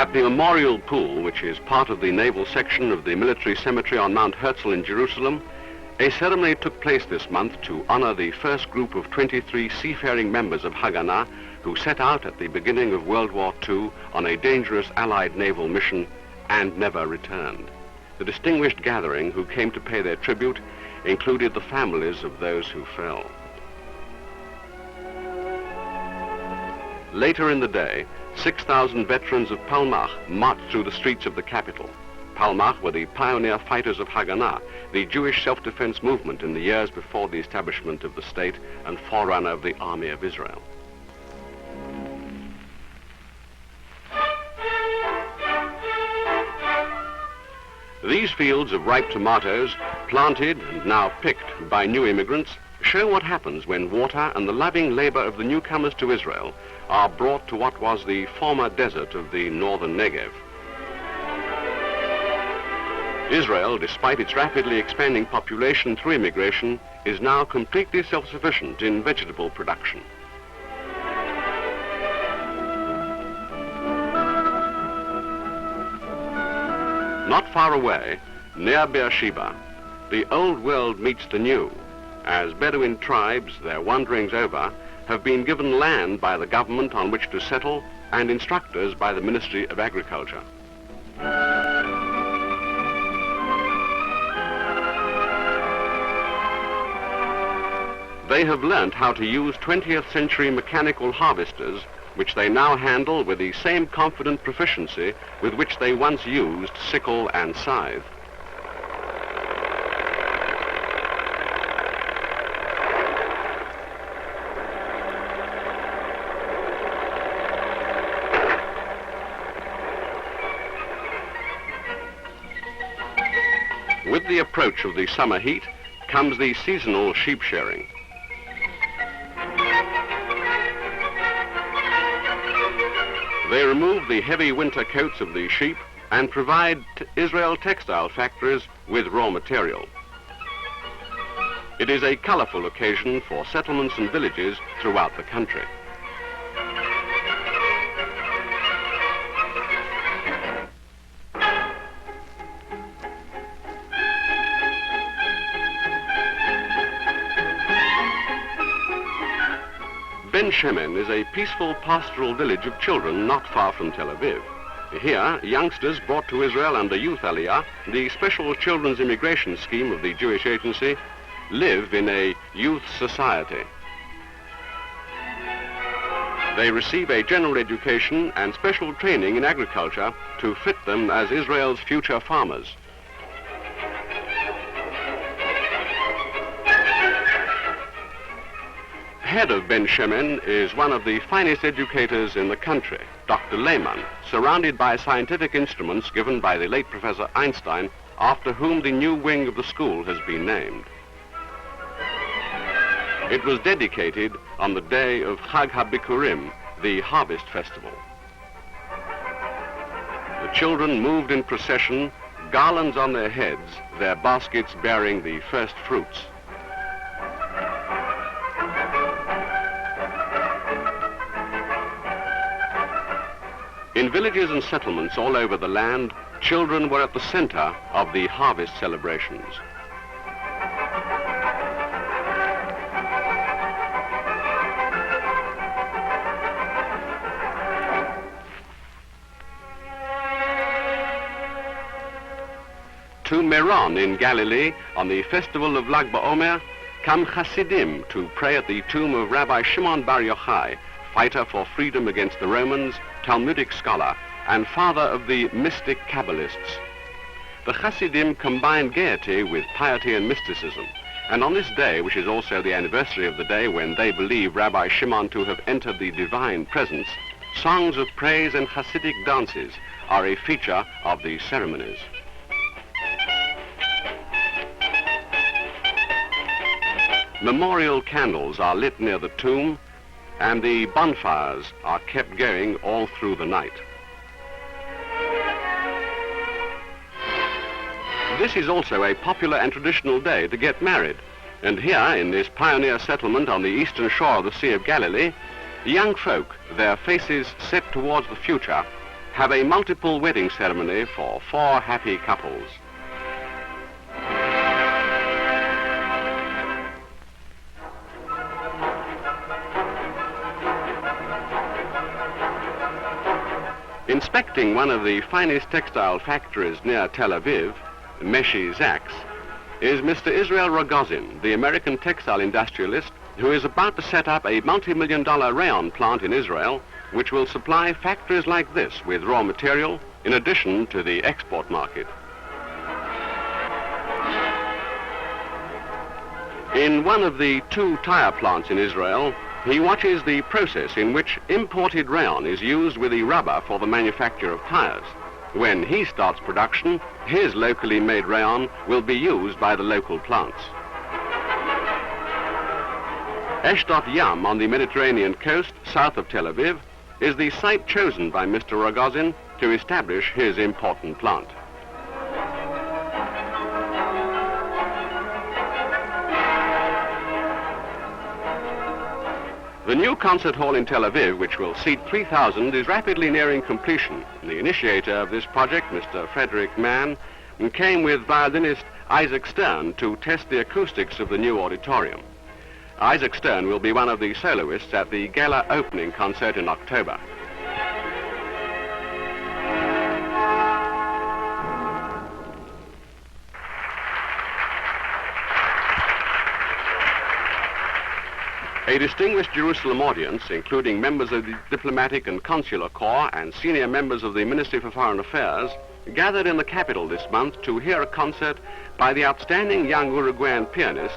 At the Memorial Pool, which is part of the naval section of the military cemetery on Mount Herzl in Jerusalem, a ceremony took place this month to honor the first group of 23 seafaring members of Haganah who set out at the beginning of World War II on a dangerous Allied naval mission and never returned. The distinguished gathering who came to pay their tribute included the families of those who fell. Later in the day, 6,000 veterans of Palmach marched through the streets of the capital. Palmach were the pioneer fighters of Haganah, the Jewish self-defense movement in the years before the establishment of the state and forerunner of the Army of Israel. These fields of ripe tomatoes, planted and now picked by new immigrants, show what happens when water and the loving labor of the newcomers to Israel are brought to what was the former desert of the northern Negev. Israel, despite its rapidly expanding population through immigration, is now completely self-sufficient in vegetable production. Not far away, near Beersheba, the old world meets the new, as Bedouin tribes, their wanderings over, have been given land by the government on which to settle and instructors by the Ministry of Agriculture. They have learnt how to use 20th century mechanical harvesters, which they now handle with the same confident proficiency with which they once used sickle and scythe. With the approach of the summer heat comes the seasonal sheep shearing. They remove the heavy winter coats of the sheep and provide Israel textile factories with raw material. It is a colorful occasion for settlements and villages throughout the country. Ben Shemen is a peaceful pastoral village of children not far from Tel Aviv. Here, youngsters brought to Israel under Youth Aliyah, the special children's immigration scheme of the Jewish Agency, live in a youth society. They receive a general education and special training in agriculture to fit them as Israel's future farmers. Head of Ben Shemen is one of the finest educators in the country, Dr. Lehman, surrounded by scientific instruments given by the late Professor Einstein, after whom the new wing of the school has been named. It was dedicated on the day of Chag HaBikurim, the harvest festival. The children moved in procession, garlands on their heads, their baskets bearing the first fruits. In villages and settlements all over the land, children were at the center of the harvest celebrations. To Meron in Galilee, on the festival of Lag BaOmer, come Hasidim to pray at the tomb of Rabbi Shimon Bar Yochai, fighter for freedom against the Romans, Talmudic scholar, and father of the mystic Kabbalists. The Hasidim combine gaiety with piety and mysticism, and on this day, which is also the anniversary of the day when they believe Rabbi Shimon to have entered the divine presence, songs of praise and Hasidic dances are a feature of the ceremonies. Memorial candles are lit near the tomb, and the bonfires are kept going all through the night. This is also a popular and traditional day to get married, and here in this pioneer settlement on the eastern shore of the Sea of Galilee, young folk, their faces set towards the future, have a multiple wedding ceremony for 4 happy couples. Inspecting one of the finest textile factories near Tel Aviv, Meshi Zaks, is Mr. Israel Rogozin, the American textile industrialist who is about to set up a multi-million-dollar rayon plant in Israel, which will supply factories like this with raw material in addition to the export market. In one of the 2 tire plants in Israel, he watches the process in which imported rayon is used with the rubber for the manufacture of tires. When he starts production, his locally made rayon will be used by the local plants. Ashdod Yam on the Mediterranean coast south of Tel Aviv is the site chosen by Mr. Rogozin to establish his important plant. The new concert hall in Tel Aviv, which will seat 3,000, is rapidly nearing completion. The initiator of this project, Mr. Frederick Mann, came with violinist Isaac Stern to test the acoustics of the new auditorium. Isaac Stern will be one of the soloists at the gala opening concert in October. A distinguished Jerusalem audience, including members of the diplomatic and consular corps and senior members of the Ministry for Foreign Affairs, gathered in the capital this month to hear a concert by the outstanding young Uruguayan pianist,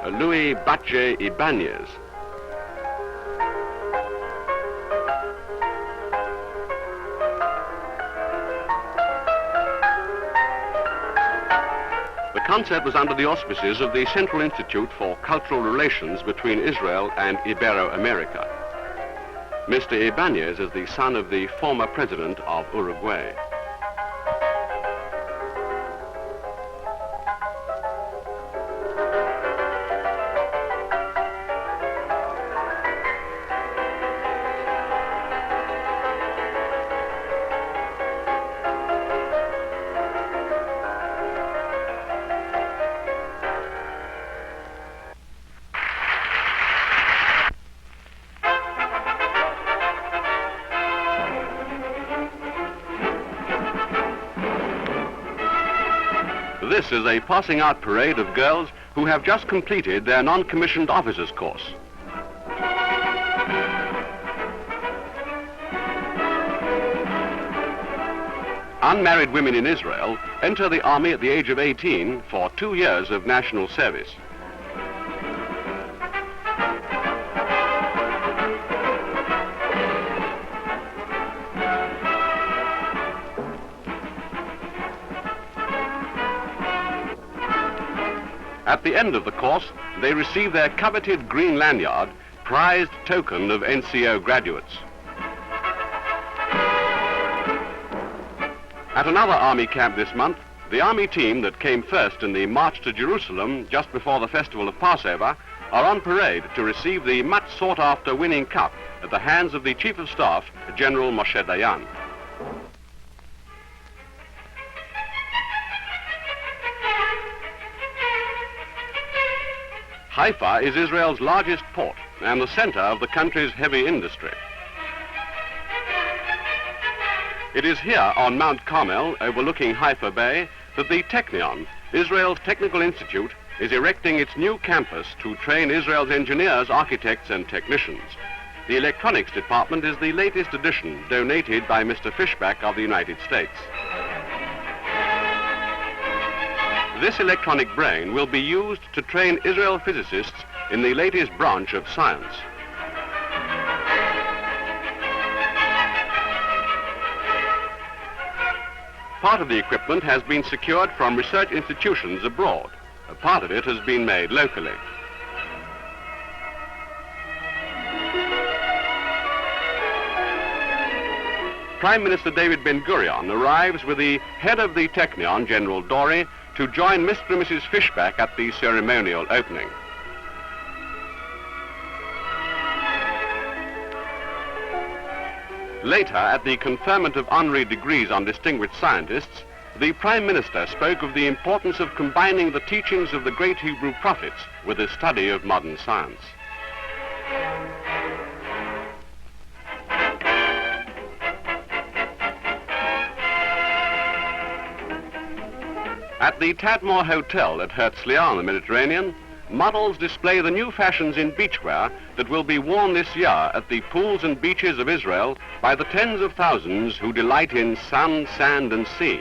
Luis Batlle Ibanez. The concert was under the auspices of the Central Institute for Cultural Relations between Israel and Ibero-America. Mr. Ibanez is the son of the former president of Uruguay. This is a passing out parade of girls who have just completed their non-commissioned officers course. Unmarried women in Israel enter the army at the age of 18 for 2 years of national service. At the end of the course, they receive their coveted green lanyard, prized token of NCO graduates. At another Army camp this month, the Army team that came first in the march to Jerusalem just before the festival of Passover are on parade to receive the much sought-after winning cup at the hands of the Chief of Staff, General Moshe Dayan. Haifa is Israel's largest port and the center of the country's heavy industry. It is here on Mount Carmel, overlooking Haifa Bay, that the Technion, Israel's technical institute, is erecting its new campus to train Israel's engineers, architects, and technicians. The electronics department is the latest addition, donated by Mr. Fishback of the United States. This electronic brain will be used to train Israel physicists in the latest branch of science. Part of the equipment has been secured from research institutions abroad. A part of it has been made locally. Prime Minister David Ben-Gurion arrives with the head of the Technion, General Dory, to join Mr. and Mrs. Fishback at the ceremonial opening. Later, at the conferment of honorary degrees on distinguished scientists, the Prime Minister spoke of the importance of combining the teachings of the great Hebrew prophets with the study of modern science. At the Tadmor Hotel at Herzliya on the Mediterranean, models display the new fashions in beachwear that will be worn this year at the pools and beaches of Israel by the tens of thousands who delight in sun, sand, and sea.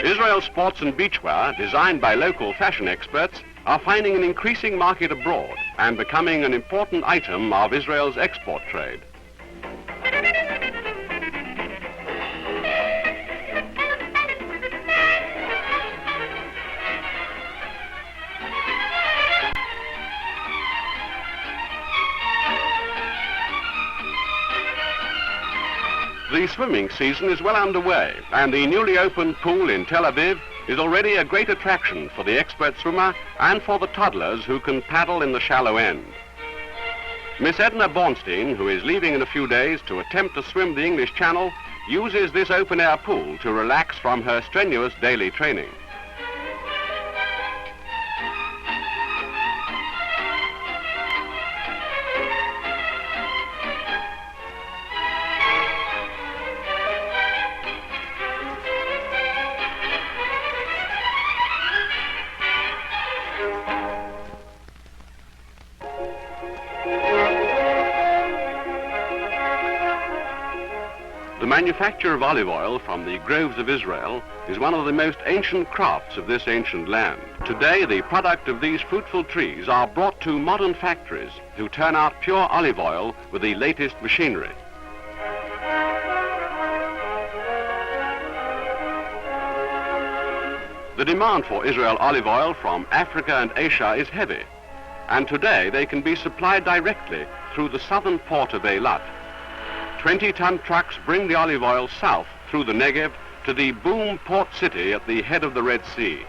Israel sports and beachwear, designed by local fashion experts, are finding an increasing market abroad and becoming an important item of Israel's export trade. The swimming season is well underway, and the newly opened pool in Tel Aviv is already a great attraction for the expert swimmer and for the toddlers who can paddle in the shallow end. Miss Edna Bornstein, who is leaving in a few days to attempt to swim the English Channel, uses this open-air pool to relax from her strenuous daily training. The manufacture of olive oil from the groves of Israel is one of the most ancient crafts of this ancient land. Today, the product of these fruitful trees are brought to modern factories who turn out pure olive oil with the latest machinery. The demand for Israel olive oil from Africa and Asia is heavy, and today they can be supplied directly through the southern port of Eilat. 20-ton trucks bring the olive oil south through the Negev to the boom port city at the head of the Red Sea.